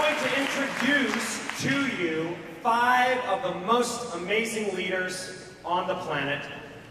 going to introduce to you 5 of the most amazing leaders on the planet.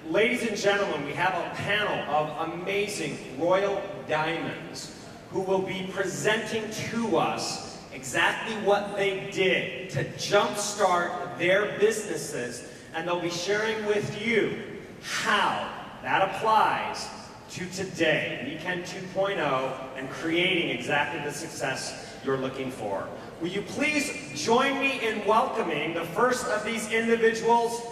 Ladies and gentlemen, we have a panel of amazing royal diamonds who will be presenting to us exactly what they did to jumpstart their businesses, and they'll be sharing with you how that applies to today, Nikken 2.0, and creating exactly the success you're looking for. Will you please join me in welcoming the first of these individuals,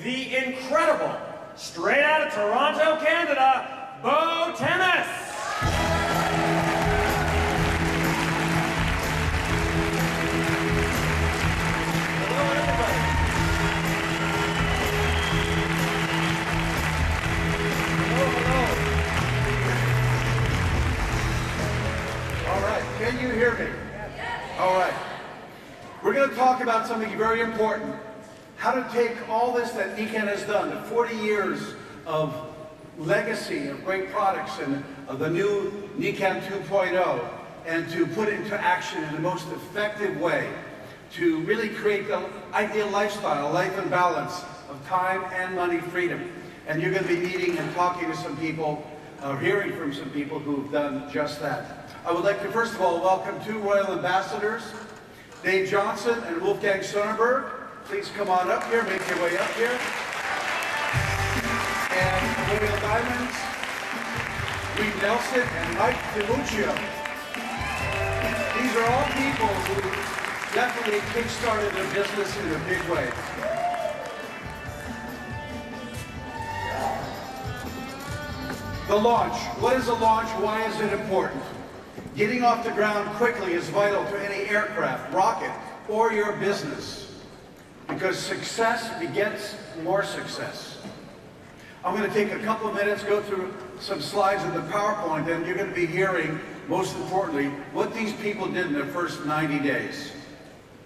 the incredible, straight out of Toronto, Canada, Bo Tennis. Hello, everybody. Hello, hello. All right, can you hear me? All right. We're going to talk about something very important. How to take all this that Nikken has done, the 40 years of legacy of great products and of the new Nikken 2.0, and to put it into action in the most effective way to really create the ideal lifestyle, life and balance of time and money freedom. And you're going to be meeting and talking to some people, hearing from some people who've done just that. I would like to first of all welcome 2 royal ambassadors, Dave Johnson and Wolfgang Sonnenberg. Please come on up here, make your way up here. And Royal Diamonds, Reed Nelson and Mike DiMuccio. These are all people who definitely kick-started their business in a big way. The launch. What is a launch? Why is it important? Getting off the ground quickly is vital to any aircraft, rocket, or your business, because success begets more success. I'm going to take a couple of minutes, go through some slides of the PowerPoint, and you're going to be hearing, most importantly, what these people did in their first 90 days.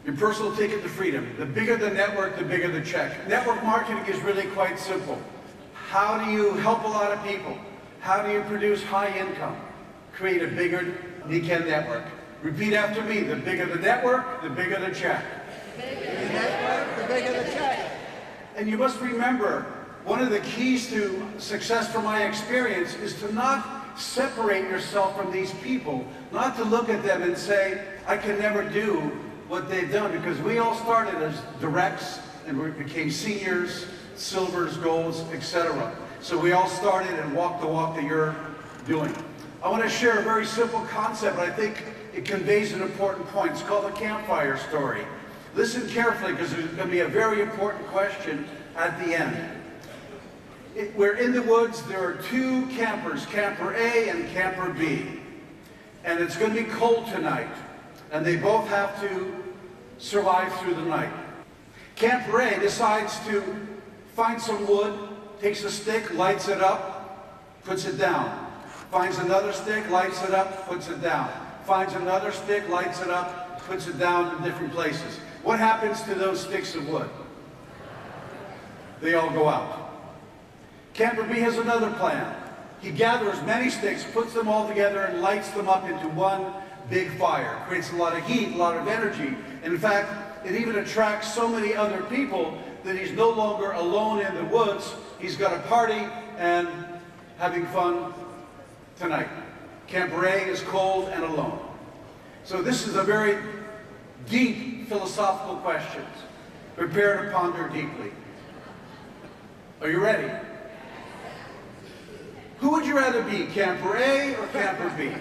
Your personal ticket to freedom. The bigger the network, the bigger the check. Network marketing is really quite simple. How do you help a lot of people? How do you produce high income? Create a bigger Nikken network. Repeat after me. The bigger the network, the bigger the check. The bigger the network, the bigger the check. And you must remember, one of the keys to success from my experience is to not separate yourself from these people, not to look at them and say, I can never do what they've done, because we all started as directs and we became seniors, silvers, golds, etc. So we all started and walked the walk that you're doing. I want to share a very simple concept, but I think it conveys an important point. It's called the campfire story. Listen carefully, because there's going to be a very important question at the end. We're in the woods. There are 2 campers, Camper A and Camper B. And it's going to be cold tonight. And they both have to survive through the night. Camper A decides to find some wood, takes a stick, lights it up, puts it down. Finds another stick, lights it up, puts it down. Finds another stick, lights it up, puts it down in different places. What happens to those sticks of wood? They all go out. Camper B has another plan. He gathers many sticks, puts them all together, and lights them up into one big fire. Creates a lot of heat, a lot of energy. And in fact, it even attracts so many other people that he's no longer alone in the woods. He's got a party and having fun tonight. Camper A is cold and alone. So this is a very deep philosophical question. Prepare to ponder deeply. Are you ready? Who would you rather be, Camper A or Camper B?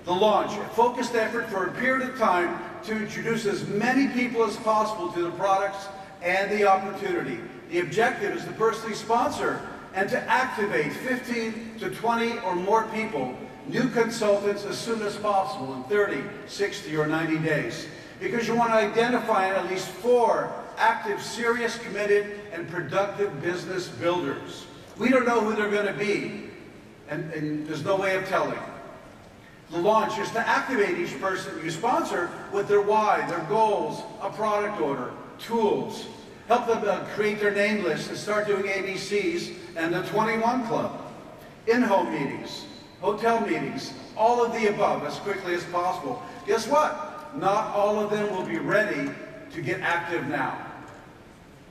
The launch, a focused effort for a period of time to introduce as many people as possible to the products and the opportunity. The objective is to personally sponsor and to activate 15 to 20 or more people, new consultants, as soon as possible in 30, 60, or 90 days. Because you want to identify at least 4 active, serious, committed, and productive business builders. We don't know who they're going to be, and there's no way of telling. The launch is to activate each person you sponsor with their why, their goals, a product order, tools. Help them create their name list and start doing ABCs and the 21 Club. In-home meetings. hotel meetings, all of the above as quickly as possible. Guess what? Not all of them will be ready to get active now.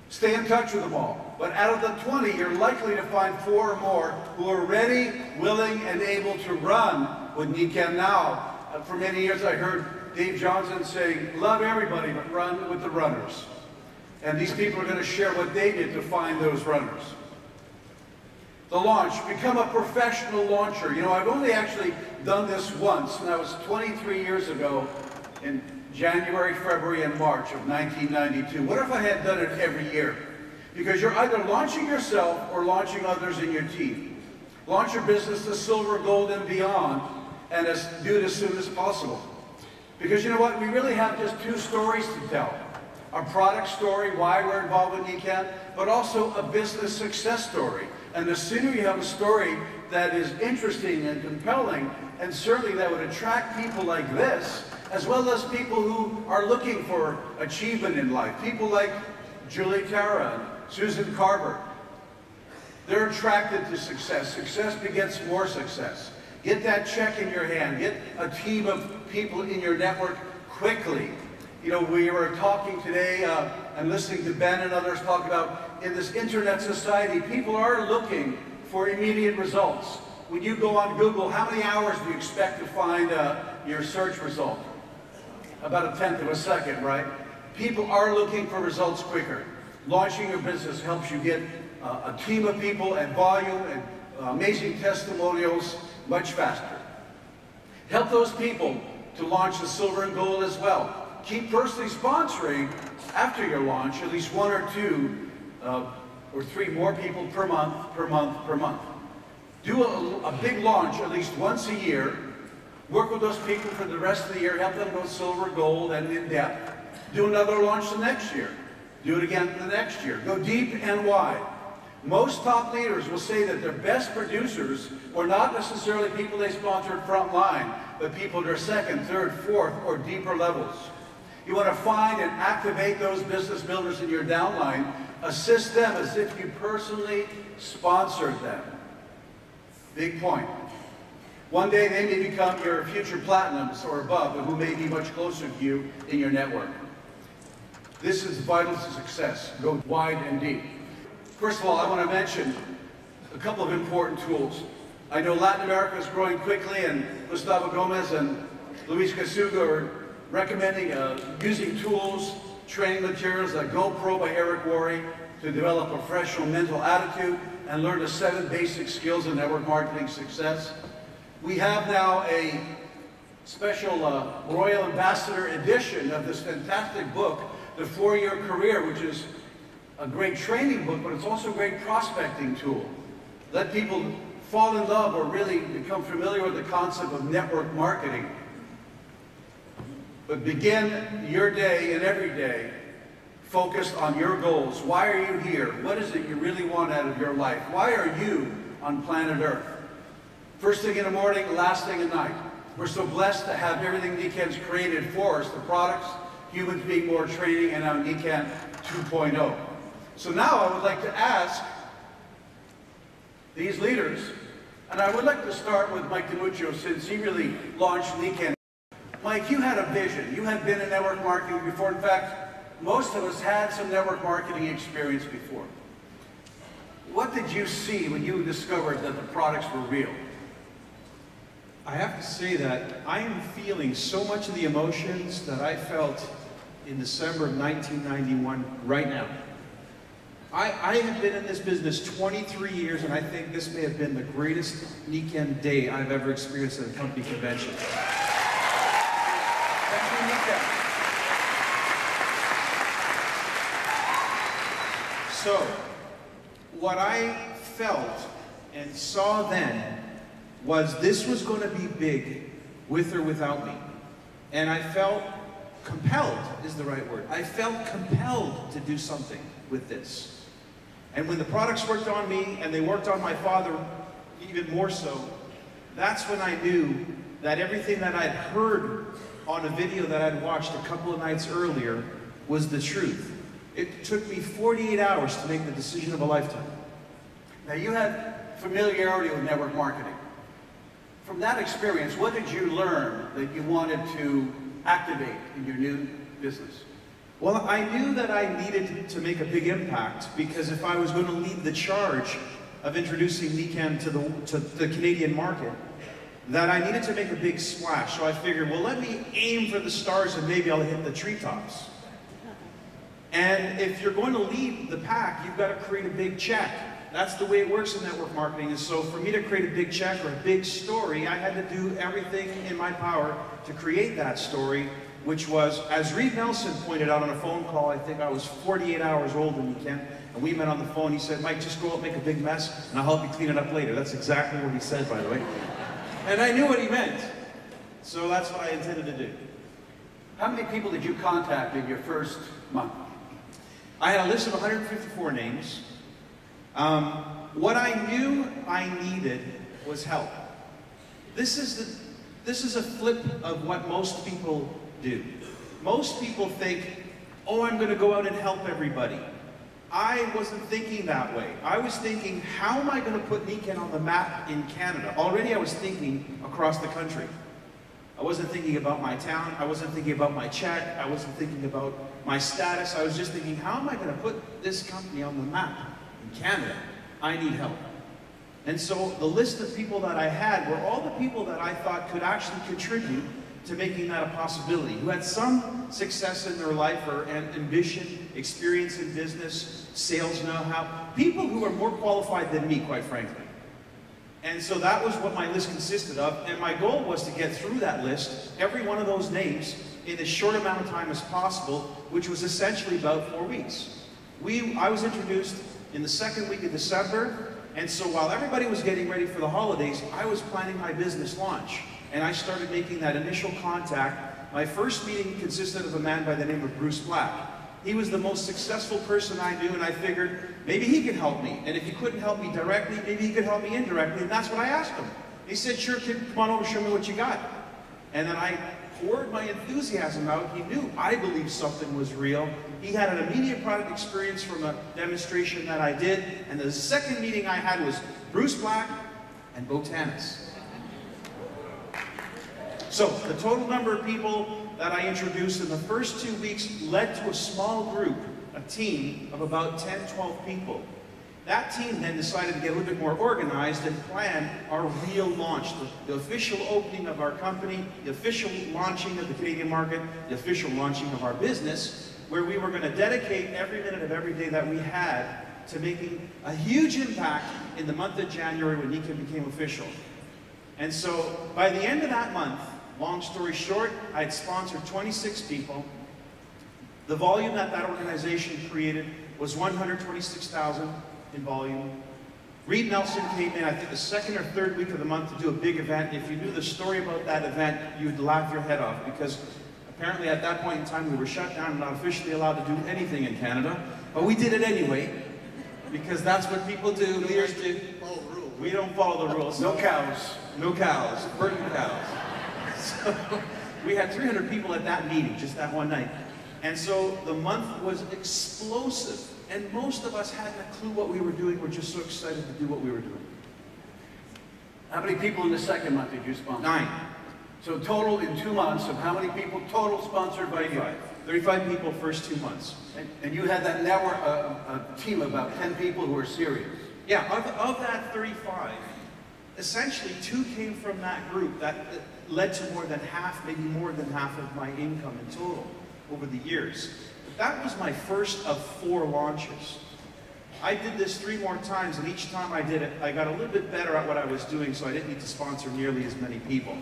Stay in touch with them all. But out of the 20, you're likely to find 4 or more who are ready, willing, and able to run with Nikken now. For many years I heard Dave Johnson saying, love everybody, but run with the runners. And these people are going to share what they did to find those runners. The launch, become a professional launcher. You know, I've only actually done this once, and that was 23 years ago in January, February, and March of 1992. What if I had done it every year? Because you're either launching yourself or launching others in your team. Launch your business to silver, gold, and beyond, and do it as soon as possible. Because you know what? We really have just 2 stories to tell. A product story, why we're involved with Nikken, but also a business success story. And the sooner you have a story that is interesting and compelling, and certainly that would attract people like this, as well as people who are looking for achievement in life. People like Julie Tara and Susan Carver. They're attracted to success. Success begets more success. Get that check in your hand. Get a team of people in your network quickly. You know, we were talking today and listening to Ben and others talk about in this internet society, people are looking for immediate results. When you go on Google, how many hours do you expect to find your search result? About 1/10 of a second, right? People are looking for results quicker. Launching your business helps you get a team of people and volume and amazing testimonials much faster. Help those people to launch the silver and gold as well. Keep personally sponsoring after your launch at least 1 or 2 or 3 more people per month, per month, per month. Do a big launch at least once a year. Work with those people for the rest of the year. Help them go silver, gold, and in depth. Do another launch the next year. Do it again the next year. Go deep and wide. Most top leaders will say that their best producers were not necessarily people they sponsored front line, but people at their 2nd, 3rd, 4th, or deeper levels. You want to find and activate those business builders in your downline. Assist them as if you personally sponsored them. Big point. One day they may become your future platinums or above, and who may be much closer to you in your network. This is vital to success. Go wide and deep. First of all, I want to mention a couple of important tools. I know Latin America is growing quickly, and Gustavo Gomez and Luis Casuga are recommending using tools, training materials like GoPro by Eric Worre to develop a professional mental attitude and learn the 7 basic skills of network marketing success. We have now a special Royal Ambassador edition of this fantastic book, The 4-Year Career, which is a great training book, but it's also a great prospecting tool. Let people fall in love or really become familiar with the concept of network marketing. But begin your day and every day focused on your goals. Why are you here? What is it you really want out of your life? Why are you on planet Earth? First thing in the morning, last thing at night. We're so blessed to have everything Nikken's created for us, the products, humans being more training, and now Nikken 2.0. So now I would like to ask these leaders, and I would like to start with Mike DiMuccio, since he really launched Nikken. Mike, you had a vision. You had been in network marketing before. In fact, most of us had some network marketing experience before. What did you see when you discovered that the products were real? I have to say that I am feeling so much of the emotions that I felt in December of 1991 right now. I have been in this business 23 years, and I think this may have been the greatest Nikken day I've ever experienced at a company convention. So, what I felt and saw then was this was going to be big, with or without me. And I felt compelled, is the right word. I felt compelled to do something with this. And when the products worked on me, and they worked on my father even more so, that's when I knew that everything that I'd heard on a video that I'd watched a couple of nights earlier was the truth. It took me 48 hours to make the decision of a lifetime. Now you had familiarity with network marketing. from that experience, what did you learn that you wanted to activate in your new business? Well, I knew that I needed to make a big impact, because if I was going to lead the charge of introducing Nikken to the Canadian market, that I needed to make a big splash. So I figured, well, let me aim for the stars and maybe I'll hit the treetops. And if you're going to lead the pack, you've got to create a big check. That's the way it works in network marketing. And so for me to create a big check or a big story, I had to do everything in my power to create that story, which was, as Reed Nelson pointed out on a phone call, I think I was 48 hours old in Nikken, and we met on the phone. He said, Mike, just go out, make a big mess, and I'll help you clean it up later. That's exactly what he said, by the way. And I knew what he meant. So that's what I intended to do. How many people did you contact in your first month? I had a list of 154 names. What I knew I needed was help. This is a flip of what most people do. Most people think, oh, I'm going to go out and help everybody. I wasn't thinking that way. I was thinking, how am I going to put Nikken on the map in Canada? Already I was thinking across the country. I wasn't thinking about my town. I wasn't thinking about my check. I wasn't thinking about my status. I was just thinking, how am I going to put this company on the map in Canada? I need help. And so the list of people that I had were all the people that I thought could actually contribute to making that a possibility, who had some success in their life or ambition, experience in business, sales know-how, people who are more qualified than me, quite frankly. And so that was what my list consisted of, and my goal was to get through that list, every one of those names, in as short amount of time as possible, which was essentially about 4 weeks. I was introduced in the second week of December, and so while everybody was getting ready for the holidays, I was planning my business launch. And I started making that initial contact. My first meeting consisted of a man by the name of Bruce Black. He was the most successful person I knew, and I figured maybe he could help me. And if he couldn't help me directly, maybe he could help me indirectly, and that's what I asked him. He said, sure, kid, come on over, show me what you got. And then I poured my enthusiasm out. He knew I believed something was real. He had an immediate product experience from a demonstration that I did, and the second meeting I had was Bruce Black and Botanis. So the total number of people that I introduced in the first 2 weeks led to a small group, a team of about 10, 12 people. That team then decided to get a little bit more organized and plan our real launch, the official opening of our company, the official launching of the Canadian market, the official launching of our business, where we were going to dedicate every minute of every day that we had to making a huge impact in the month of January when Nikken became official. And so by the end of that month, long story short, I had sponsored 26 people. The volume that that organization created was 126,000 in volume. Reed Nelson came in, I think, the second or third week of the month to do a big event. If you knew the story about that event, you'd laugh your head off, because apparently at that point in time we were shut down and not officially allowed to do anything in Canada. But we did it anyway, because that's what people do, leaders do. We don't follow the rules. No cows. No cows. Burning cows. So we had 300 people at that meeting, just that one night. And so the month was explosive. And most of us hadn't a clue what we were doing. We're just so excited to do what we were doing. How many people in the second month did you sponsor? 9. So total in 2 months of how many people total sponsored by you? 35 people first 2 months. And you had that network, a team of about 10 people who were serious. Yeah, of that 35, essentially 2 came from that group that led to more than half, maybe more than half of my income in total over the years. But that was my first of 4 launches. I did this 3 more times, and each time I did it, I got a little bit better at what I was doing, so I didn't need to sponsor nearly as many people.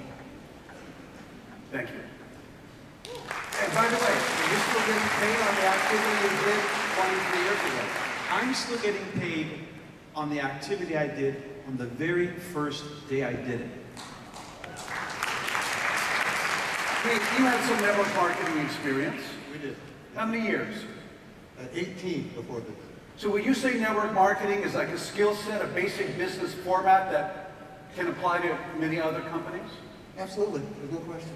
Thank you. And by the way, are you still getting paid on the activity you did 23 years ago? I'm still getting paid on the activity I did on the very first day I did it. You had some network marketing experience. We did. How many years? 18 before this. So would you say network marketing is like a skill set, a basic business format that can apply to many other companies? Absolutely. There's no question.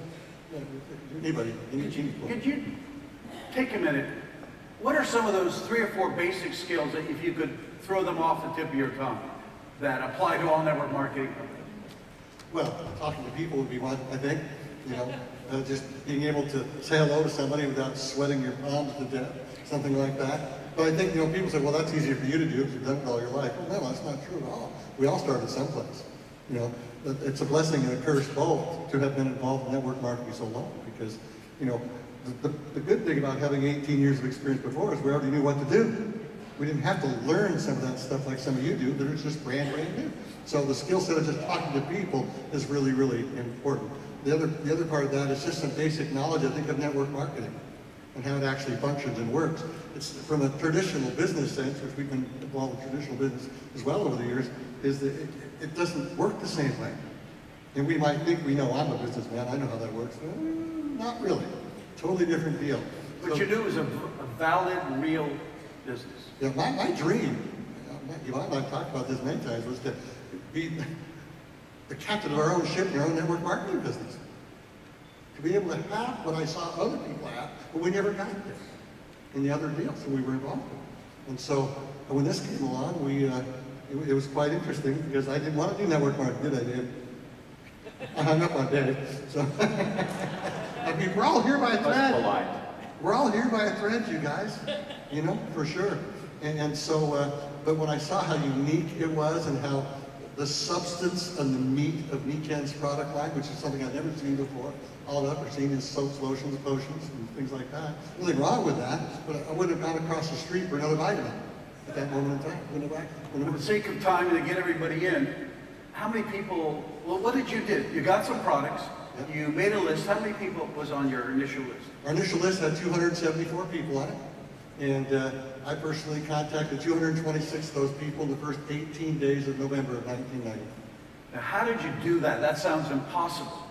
Yeah, anybody, any genius. Could you take a minute? What are some of those 3 or 4 basic skills that, if you could throw them off the tip of your tongue, that apply to all network marketing companies? Well, talking to people would be one, I think. You know, just being able to say hello to somebody without sweating your palms to death, something like that. But I think, you know, people say, well, that's easier for you to do because you've done it all your life. Well, no, that's not true at all. We all started someplace. You know, it's a blessing and a curse both to have been involved in network marketing so long because, you know, the good thing about having 18 years of experience before is we already knew what to do. We didn't have to learn some of that stuff like some of you do, that it's just brand new. So the skill set of just talking to people is really, really important. The other part of that is just some basic knowledge, I think, of network marketing and how it actually functions and works. It's from a traditional business sense, which we've been involved in traditional business as well over the years, is that it doesn't work the same way. And we might think we know, I'm a businessman, I know how that works. Not really. Totally different deal. What you do is a valid, real business. Yeah, my dream, Yvonne and I've talked about this many times, was to be the captain of our own ship in our own network marketing business. To be able to have what I saw other people have, but we never got there in the other deals that we were involved in. And so when this came along, it was quite interesting because I didn't want to do network marketing, did I, Dave? I hung up on Dave. So I mean, we're all here by a thread. We're all here by a thread, you guys. You know, for sure. And so, but when I saw how unique it was and how the substance and the meat of Nikken's product line, which is something I've never seen before, all I've ever seen is soaps, lotions, potions, and things like that. Nothing wrong with that, but I wouldn't have gone across the street for another vitamin at that moment in time. For the sake of time and to get everybody in, how many people, well, what did you do? You got some products, Yep. You made a list. How many people was on your initial list? Our initial list had 274 people on it. And I personally contacted 226 of those people in the first 18 days of November of 1990. Now, how did you do that? That sounds impossible.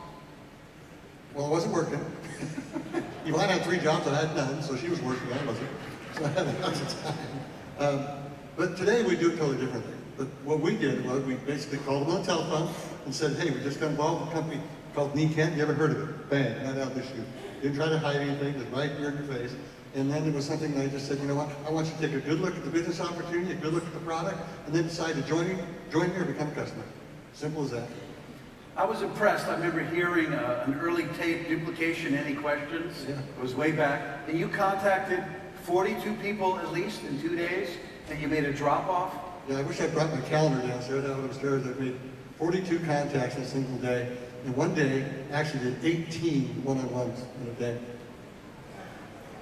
Well, it wasn't working. Yvonne had 3 jobs, I had none, so she was working, I wasn't. So I had lots of time. But today we do it totally differently. But what we did was we basically called them on the telephone and said, hey, we just got involved with a company called Nikken. You ever heard of it? Bang, right out the chute. Didn't try to hide anything, just right here in your face. And then it was something that I just said, you know what, I want you to take a good look at the business opportunity, a good look at the product, and then decide to join me or become a customer. Simple as that. I was impressed. I remember hearing an early tape, Duplication, Any Questions? Yeah. It was way back. And you contacted 42 people at least in 2 days, and you made a drop-off? Yeah, I wish I brought my calendar downstairs. Down upstairs, I made 42 contacts in a single day. And one day, actually did 18 one-on-ones in a day.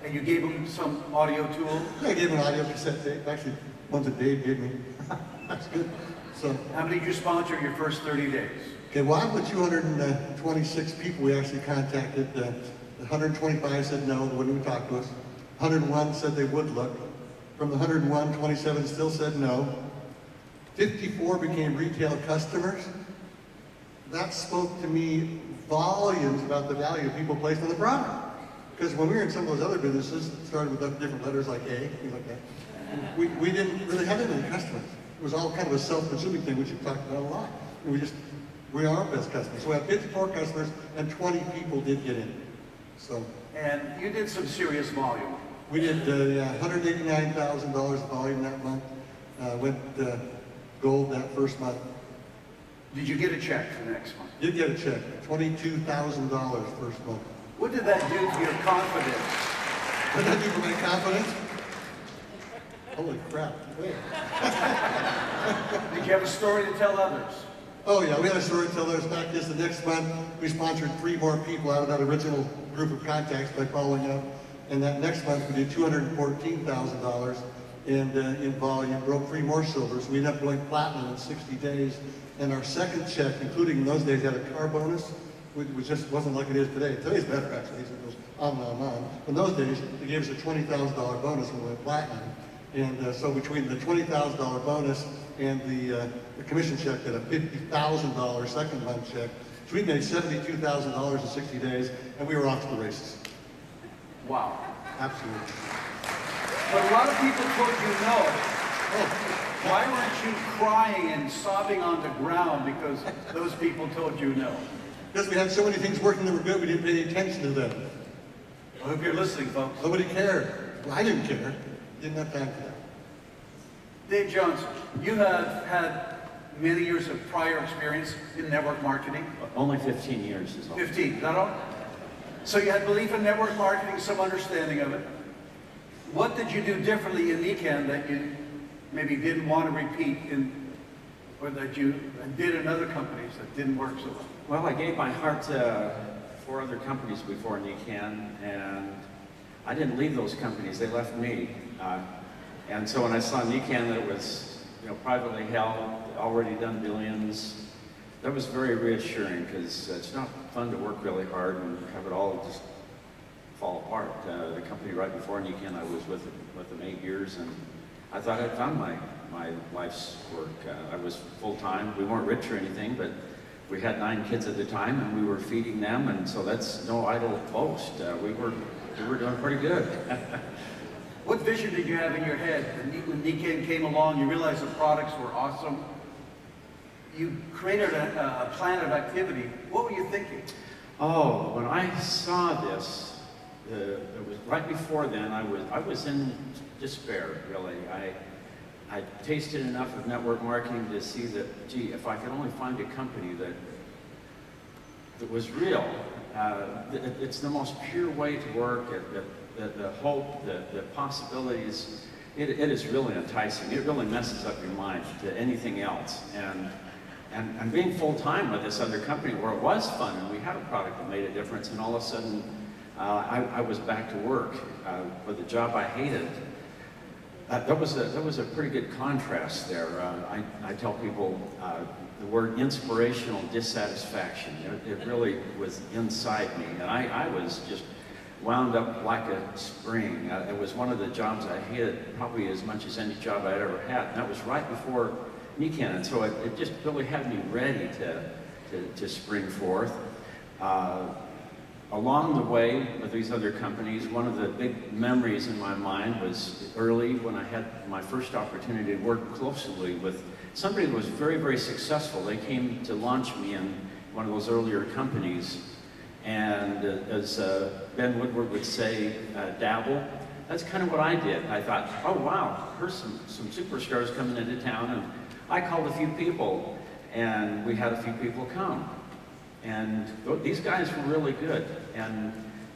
And you gave them some audio tool? I gave him an audio cassette tape. Actually, ones that Dave gave me. That's good. So, How many did you sponsor your first 30 days? okay, well, out of the 226 people we actually contacted, 125 said no, they wouldn't even talk to us. 101 said they would look. From the 101, 27 still said no. 54 became retail customers. That spoke to me volumes about the value people placed on the product. Because when we were in some of those other businesses, it started with different letters like A, things like that, we didn't really have that many customers. It was all kind of a self-consuming thing, which we've talked about a lot. And we are our best customers. So we have 54 customers and 20 people did get in. So. And you did some serious volume. We did $189,000 of volume that month. Went gold that first month. Did you get a check for next month? Did get a check, $22,000 first month. What did that do to your confidence? What did that do for my confidence? Holy crap. Did you have a story to tell others? Oh yeah, we had a story to tell others. Back this the next month, we sponsored 3 more people out of that original group of contacts by following up. And that next month we did $214,000 in volume, broke 3 more silvers. We ended up going platinum in 60 days. And our second check, including in those days, had a car bonus, which just wasn't like it is today. Today's better, actually, so it goes on and on and on. In those days, they gave us a $20,000 bonus when we went platinum. And so between the $20,000 bonus and the commission check, at a $50,000 second month check, so we made $72,000 in 60 days, and we were off to the races. Wow. Absolutely. But a lot of people told you no. Oh. Why weren't you crying and sobbing on the ground because those people told you no? Because we had so many things working that were good, we didn't pay any attention to them. I hope you're listening, folks. Nobody cared. Well, I didn't care. Didn't have time for that. Dave Jones, you have had many years of prior experience in network marketing? Only 15 years is all. 15, is that all? So you had belief in network marketing, some understanding of it. What did you do differently in Nikken that you maybe didn't want to repeat or that you did in other companies that didn't work so well? Well, I gave my heart to 4 other companies before Nikken, and I didn't leave those companies, they left me. And so when I saw Nikken, that it was privately held, already done billions, that was very reassuring, because it's not fun to work really hard and have it all just fall apart. The company right before Nikken, I was with them 8 years, and I thought I'd found my life's work. I was full-time. We weren't rich or anything, but we had 9 kids at the time, and we were feeding them, and so that's no idle boast. We were doing pretty good. What vision did you have in your head when Nikken came along? You realized the products were awesome. You created a plan of activity. What were you thinking? Oh, when I saw this, it was right before then. I was in despair, really. I tasted enough of network marketing to see that, gee, if I could only find a company that was real, it's the most pure way to work. The hope, the possibilities. It is really enticing. It really messes up your mind to anything else. And being full-time with this other company where it was fun and we had a product that made a difference, and all of a sudden I was back to work with a job I hated. That was a pretty good contrast there. I tell people the word inspirational dissatisfaction. It really was inside me, and I was just wound up like a spring. It was one of the jobs I hated probably as much as any job I'd ever had, and that was right before Nikken, and so it just really had me ready to spring forth. Along the way with these other companies, one of the big memories in my mind was early when I had my first opportunity to work closely with somebody that was very, very successful. They came to launch me in one of those earlier companies, and as Ben Woodward would say, dabble. That's kind of what I did. I thought, oh wow, here's some superstars coming into town, and I called a few people, and we had a few people come. And these guys were really good. And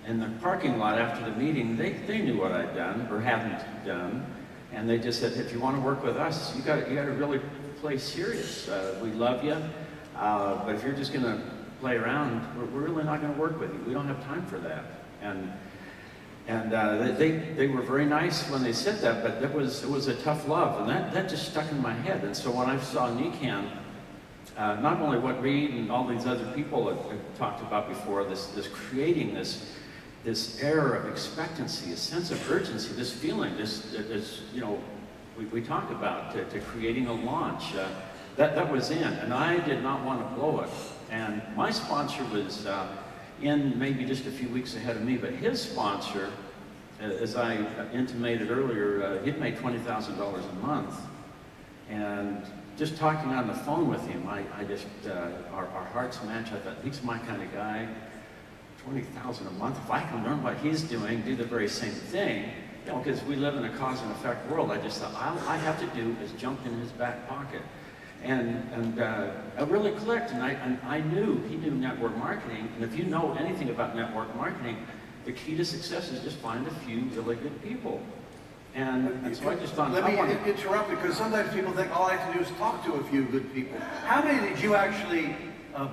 in the parking lot after the meeting, they knew what I'd done or hadn't done. And they just said, if you want to work with us, you got to really play serious. We love you, but if you're just going to play around, we're really not going to work with you. We don't have time for that. And they were very nice when they said that, but it was a tough love, and that just stuck in my head. And so when I saw Nikken, not only what Reed and all these other people had talked about before, this creating this air of expectancy, a sense of urgency, this feeling, this we talk about to creating a launch. That was in, and I did not want to blow it. And my sponsor was in maybe just a few weeks ahead of me, but his sponsor, as I intimated earlier, he'd made $20,000 a month. And just talking on the phone with him, I just, our hearts match. I thought, he's my kind of guy, $20,000 a month. If I can learn what he's doing, do the very same thing, because we live in a cause and effect world, I just thought, all I have to do is jump in his back pocket. And it really clicked, and I knew he knew network marketing, and if you know anything about network marketing, the key to success is just find a few really good people. And so I just thought, let me interrupt, because sometimes people think all I have to do is talk to a few good people. How many did you actually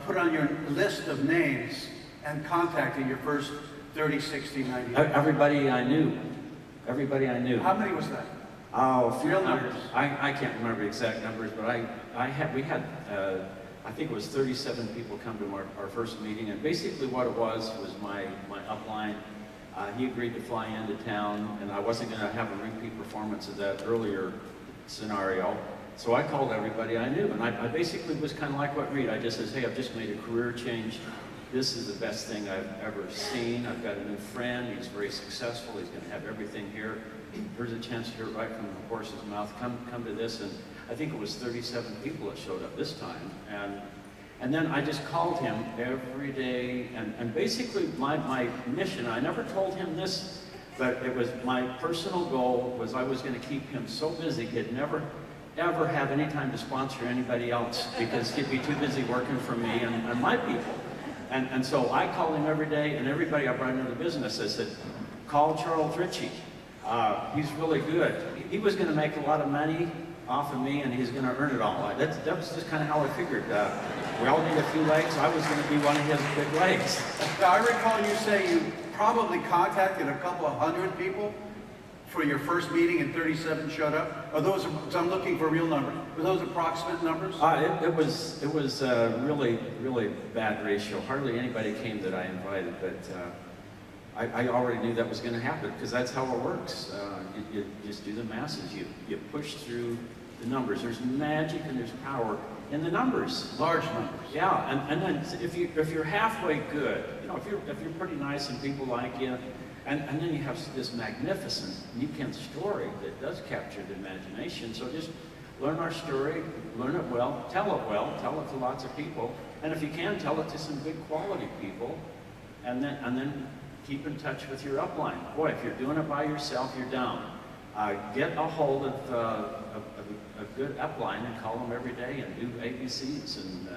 put on your list of names and contact in your first 30, 60, 90 days? Everybody I knew. Everybody I knew. How many was that? Oh, a few Real numbers. numbers. I can't remember the exact numbers, but we had I think it was 37 people come to our first meeting, and basically what it was my upline. He agreed to fly into town, and I wasn't going to have a repeat performance of that earlier scenario. So I called everybody I knew, and I basically was kind of like what Reed. I just said, hey, I've just made a career change. This is the best thing I've ever seen. I've got a new friend. He's very successful. He's going to have everything here. Here's a chance to hear it right from the horse's mouth. Come to this. And I think it was 37 people that showed up this time. And then I just called him every day. And basically my mission, I never told him this, but it was my personal goal was I was going to keep him so busy he'd never, ever have any time to sponsor anybody else because he'd be too busy working for me and my people. And so I called him every day, and everybody I brought into the business, I said, call Charles Ritchie. He's really good. He was going to make a lot of money off of me, and he's going to earn it all. That was just kind of how I figured. We all need a few legs. I was going to be one of his big legs. Now, I recall you say you probably contacted a couple of hundred people for your first meeting and 37 showed up. Are those, I'm looking for real numbers, were those approximate numbers? It was a really bad ratio. Hardly anybody came that I invited, but I already knew that was going to happen because that's how it works. You just do the masses. You push through the numbers. There's magic and there's power in the numbers. Large numbers. Yeah, and then if you're halfway good, you know, if you're pretty nice and people like you, and then you have this magnificent Nikken story that does capture the imagination. So just learn our story, learn it well, tell it to lots of people, and if you can, tell it to some good quality people, and then keep in touch with your upline. Boy, if you're doing it by yourself, you're down. Get a hold of a good upline and call them every day and do ABCs, and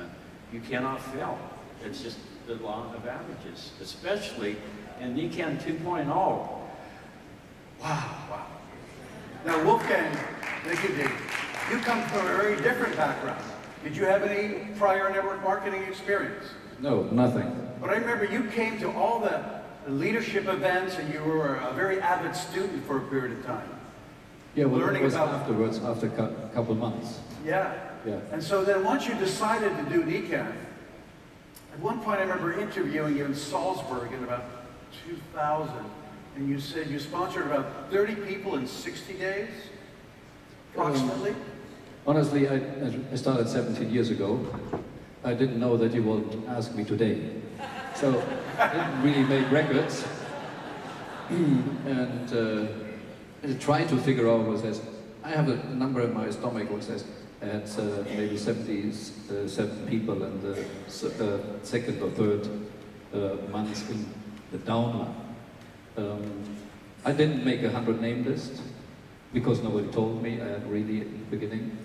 you cannot fail. It's just the law of averages, especially in Nikken 2.0. Wow. Now, Wolfgang, thank you, Dave. You come from a very different background. Did you have any prior network marketing experience? No, nothing. But I remember you came to all the leadership events and you were a very avid student for a period of time. Yeah, well, learning it was about afterwards, after a couple of months. Yeah. And so then once you decided to do Nikken, at one point I remember interviewing you in Salzburg in about 2000, and you said you sponsored about 30 people in 60 days, approximately? Honestly, I started 17 years ago. I didn't know that you would ask me today. So I didn't really make records. And trying to figure out what says, I have a number in my stomach which says, I had maybe 77 people in the second or third months in the downline. I didn't make a 100-name list because nobody told me. I had really in the beginning.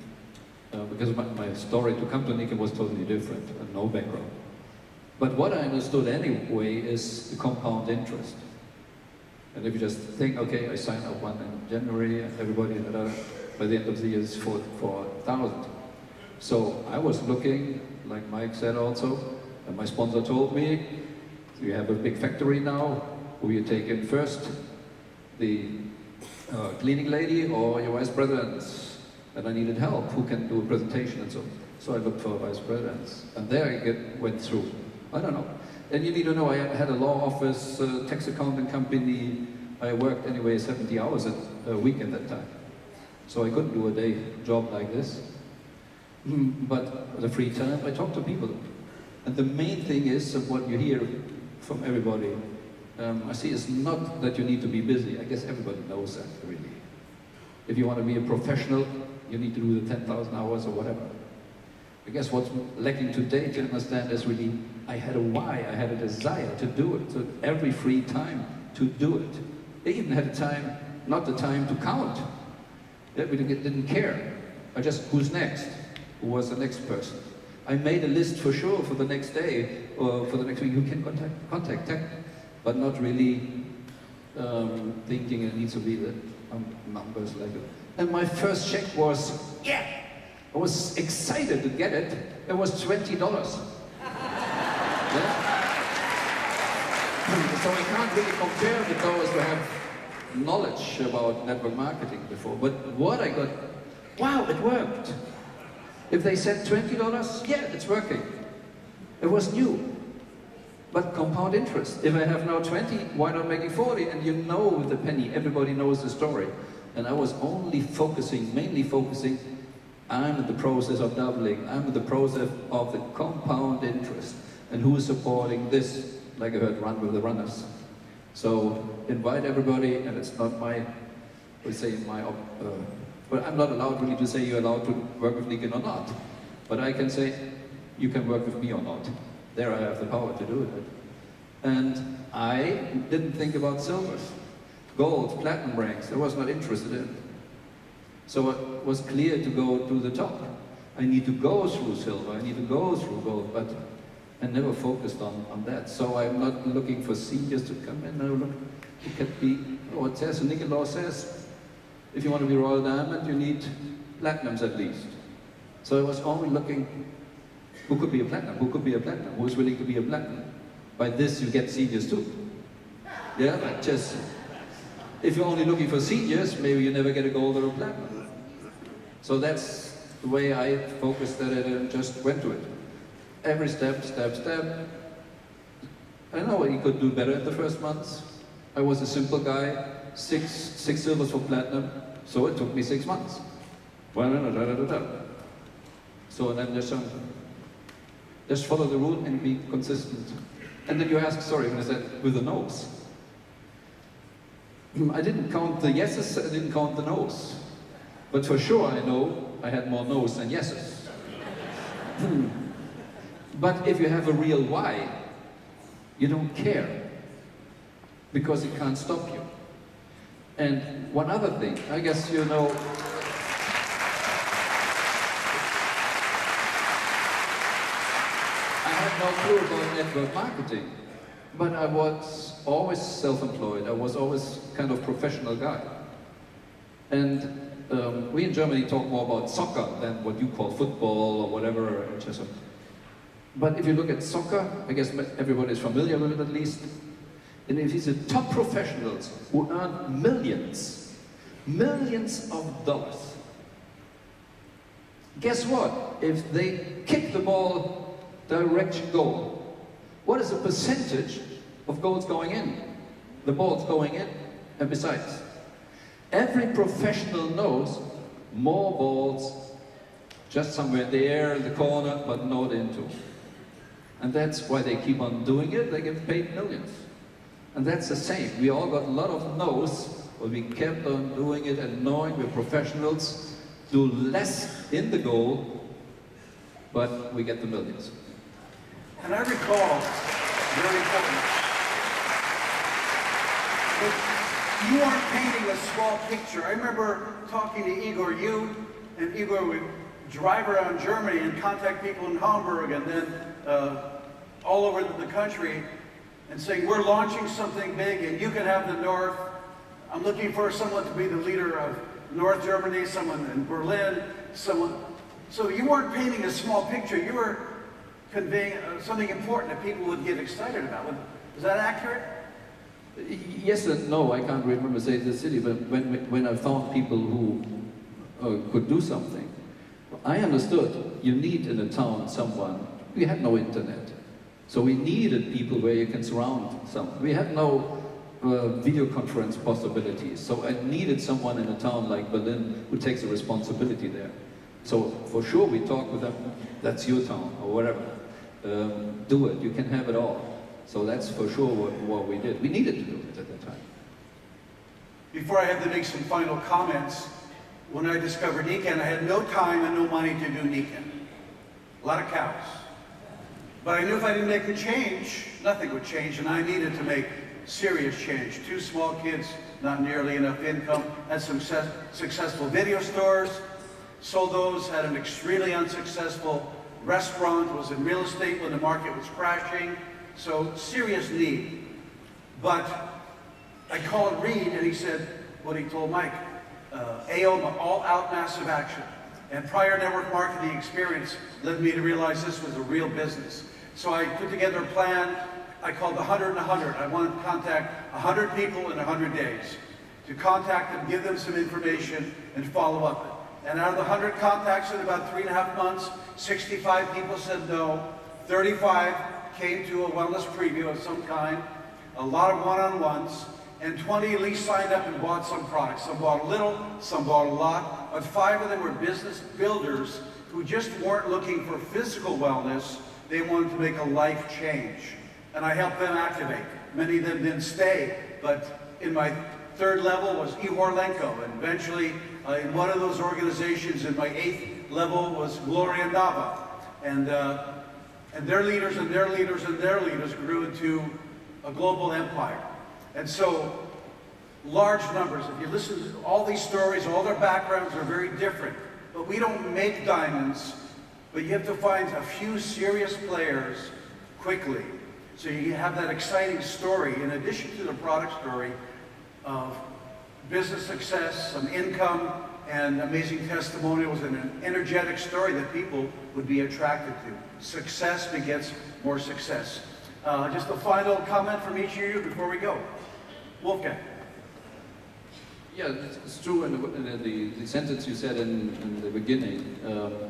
Because my story to come to Nikken was totally different and no background. But what I understood anyway is the compound interest. And if you just think, okay, I sign up one in January and everybody, by the end of the year is 4,000. So I was looking, like Mike said also, and my sponsor told me, you have a big factory now, who you take in first, the cleaning lady or your vice president? And I needed help, who can do a presentation and so on. So I looked for vice presidents, and there I went through. I don't know. And you need to know, I had a law office, tax accounting company. I worked anyway 70 hours a week at that time. So I couldn't do a day job like this. But the free time, I talk to people. And the main thing is what you hear from everybody, I see, it's not that you need to be busy. I guess everybody knows that, really. If you want to be a professional, you need to do the 10,000 hours or whatever. I guess what's lacking today to understand is really, I had a why, I had a desire to do it, so every free time to do it. I even had a time, not the time to count. I didn't care. I just, who's next? Who was the next person? I made a list for sure for the next day, or for the next week, who can contact, but not really thinking it needs to be the numbers like it. And my first check was, yeah! I was excited to get it. It was $20. Yeah? So I can't really compare with those who have knowledge about network marketing before. But what I got, wow, it worked. If they said $20, yeah, it's working. It was new. But compound interest. If I have now 20, why not make it 40? And you know with the penny, everybody knows the story. And I was only focusing, mainly focusing, I'm in the process of doubling. I'm in the process of the compound interest. And who is supporting this? Like I heard, run with the runners. So invite everybody, and it's not my, but I'm not allowed really to say you're allowed to work with Nikken or not. But I can say, you can work with me or not. There I have the power to do it. And I didn't think about silvers, gold, platinum ranks. I was not interested in. So it was clear to go to the top. I need to go through silver, I need to go through gold, but I never focused on that. So I'm not looking for seniors to come in. No, look, you can be, oh, it says, the Nikken law says, if you want to be Royal Diamond, you need platinums at least. So I was only looking, who could be a platinum? Who could be a platinum? Who is willing to be a platinum? By this, you get seniors too. Yeah, but just, if you're only looking for seniors, maybe you never get a gold or a platinum. So that's the way I focused at it and just went to it. Every step. I know he could do better in the first months. I was a simple guy, six silvers for platinum, so it took me 6 months. So then just follow the rule and be consistent. And then you ask, sorry, when I said with the no's. I didn't count the yeses, I didn't count the no's. But for sure I know I had more no's than yeses. But if you have a real why, you don't care. Because it can't stop you. And one other thing, I guess you know, I had no clue about network marketing, but I was always self-employed. I was always kind of professional guy. And we in Germany talk more about soccer than what you call football or whatever. But if you look at soccer, I guess everybody's familiar with it at least. And if it's the top professionals who earn millions of dollars, guess what? If they kick the ball direction goal, what is the percentage of goals going in? The balls going in, and besides, every professional knows more balls just somewhere in the air, in the corner, but not into. And that's why they keep on doing it. They get paid millions. And that's the same. We all got a lot of no's, but we kept on doing it and knowing we're professionals, do less in the goal, but we get the millions. And I recall, very important, that you aren't painting a small picture. I remember talking to Igor. You and Igor would drive around Germany and contact people in Hamburg and then all over the country and saying, we're launching something big and you can have the North. I'm looking for someone to be the leader of North Germany, someone in Berlin, someone. So you weren't painting a small picture, you were conveying something important that people would get excited about. Is that accurate? Yes and no, I can't remember say the city, but when I found people who could do something, I understood you need in a town someone. We had no internet. So we needed people where you can surround someone. We had no video conference possibilities. So I needed someone in a town like Berlin who takes the responsibility there. So for sure we talked with them, that's your town or whatever. Do it, you can have it all. So that's for sure what we did. We needed to do it at that time. Before I have to make some final comments, when I discovered Nikken, I had no time and no money to do Nikken. A lot of cows. But I knew if I didn't make the change, nothing would change, and I needed to make serious change. 2 small kids, not nearly enough income, had some successful video stores, sold those, had an extremely unsuccessful restaurant, was in real estate when the market was crashing, so serious need. But I called Reed and he said what he told Mike, AOMA, all out massive action. And prior network marketing experience led me to realize this was a real business. So I put together a plan. I called 100 and 100. I wanted to contact 100 people in 100 days. To contact them, give them some information, and follow up. And out of the 100 contacts in about 3.5 months, 65 people said no. 35 came to a wellness preview of some kind. A lot of one-on-ones. And 20 at least signed up and bought some products. Some bought a little, some bought a lot. But 5 of them were business builders who just weren't looking for physical wellness. They wanted to make a life change. And I helped them activate. Many of them didn't stay, but in my 3rd level was Ihor Lenko. And eventually, in one of those organizations, in my 8th level was Gloria Nava. And their leaders and their leaders and their leaders grew into a global empire. And so large numbers. If you listen to all these stories, all their backgrounds are very different. But we don't make diamonds, but you have to find a few serious players quickly. So you have that exciting story, in addition to the product story, of business success, some income, and amazing testimonials, and an energetic story that people would be attracted to. Success begets more success. Just a final comment from each of you before we go. Wolfgang. Yeah, it's true. In the sentence you said in the beginning,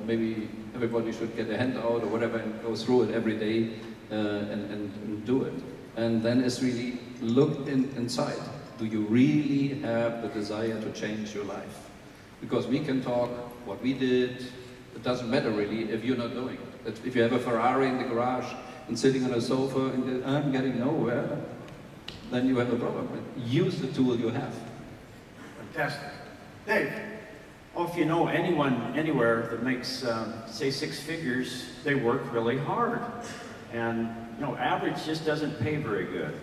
maybe everybody should get a handout or whatever and go through it every day and do it. And then it's really look inside. Do you really have the desire to change your life? Because we can talk what we did. It doesn't matter really if you're not doing it. If you have a Ferrari in the garage and sitting on a sofa and I'm getting nowhere, then you have a problem. Use the tool you have. Fantastic. Dave. Well, if you know anyone anywhere that makes, say, 6 figures, they work really hard. And, you know, average just doesn't pay very good.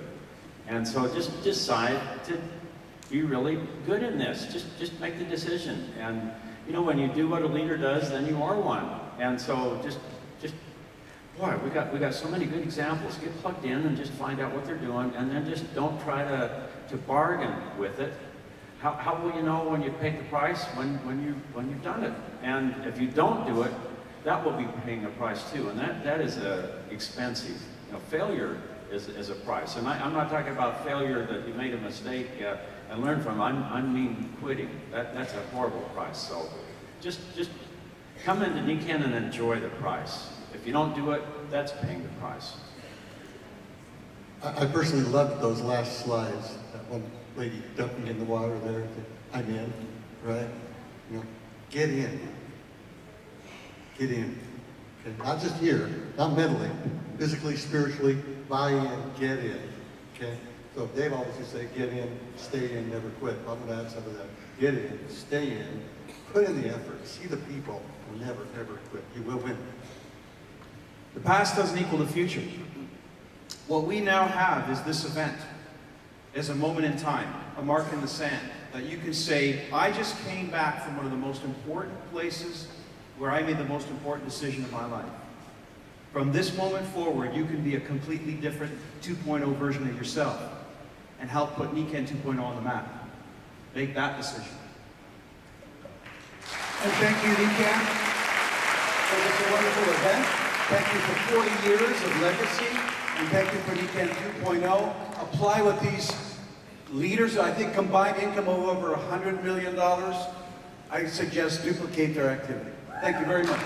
And so just decide to be really good in this. Just make the decision. And, you know, when you do what a leader does, then you are one. And so just boy, we got so many good examples. Get plugged in and just find out what they're doing, and then just don't try to bargain with it. How will you know when you paid the price? When you've done it. And if you don't do it, that will be paying a price too. And that is expensive. You know, failure is a price. And I'm not talking about failure that you made a mistake and learned from. I mean quitting. That's a horrible price. So just come into Nikken and enjoy the price. If you don't do it, that's paying the price. I personally loved those last slides. That one lady dumping in the water there. I'm in, right? You know, get in. Get in. Okay? Not just here, not mentally, physically, spiritually, buy in, get in. Okay? So Dave always used to say, get in, stay in, never quit. I'm going to add some of that. Get in, stay in, put in the effort, see the people, and never, never quit. You will win. The past doesn't equal the future. What we now have is this event as a moment in time, a mark in the sand, that you can say, I just came back from one of the most important places where I made the most important decision of my life. From this moment forward, you can be a completely different 2.0 version of yourself and help put Nikken 2.0 on the map. Make that decision. And thank you, Nikken, for this wonderful event. Thank you for 40 years of legacy, and thank you for Nikken 2.0. Apply with these leaders. I think combined income of over $100 million. I suggest duplicate their activity. Thank you very much.